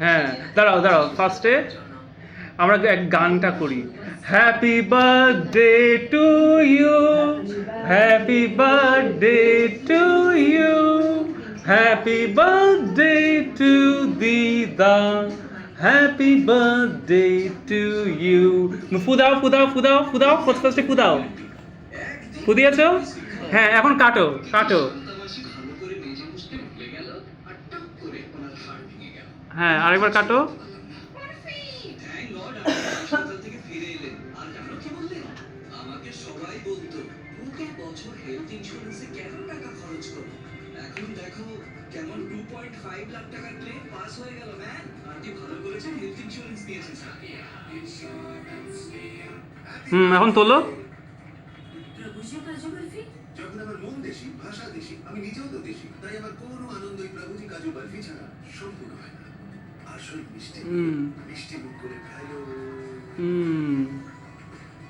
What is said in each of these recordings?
হ্যাঁ, দাঁড়াও দাঁড়াও, ফার্স্টে আমরা এক গানটা করি। Happy birthday to you, happy birthday to you, happy birthday to দিদা, হ্যাপি বার্থডে টু ইউ। ফুদাও ফুদাও ফুদাও ফুদাও, ফার্স্টে ফুদাও। ফুদিয়েছ? হ্যাঁ, এখন কাটো কাটো। হ্যাঁ, আরেকবার কাটো। এখন তোলো। যখন আমার মন দেশি, ভাষা দেশি, আমি নিজেও তো দেশি, তাই আমার কোনো আনন্দই প্রভুজি কাজু বরফি ছাড়া সম্পূর্ণ হয় না। আসল মিষ্টি মিষ্টি মুখ করে খাইও।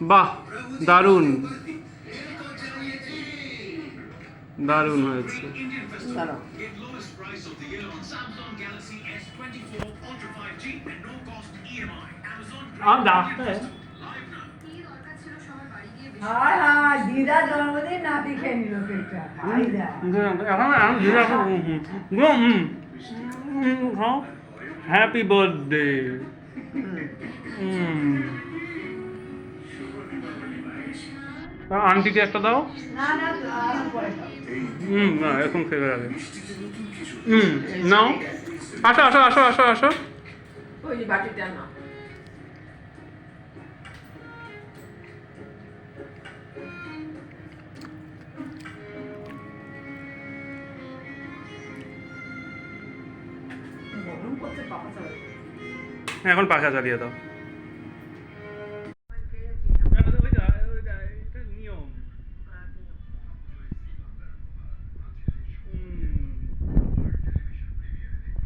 বাহ, দারুণ দারুণ হয়েছে। দিদা জন্মদিন নাতি খেয়ে নিল কেকটা। Happy birthday. আন্টিকে একটা দাও। না না পরে খাও। না, এরকম খেয়ে আগে। নাও, আসো আসো আসো আসো আসো। ওই যে বাটিটা না। গরম করতে পাপা চালাবে। এখন পাখা চালিয়ে দাও।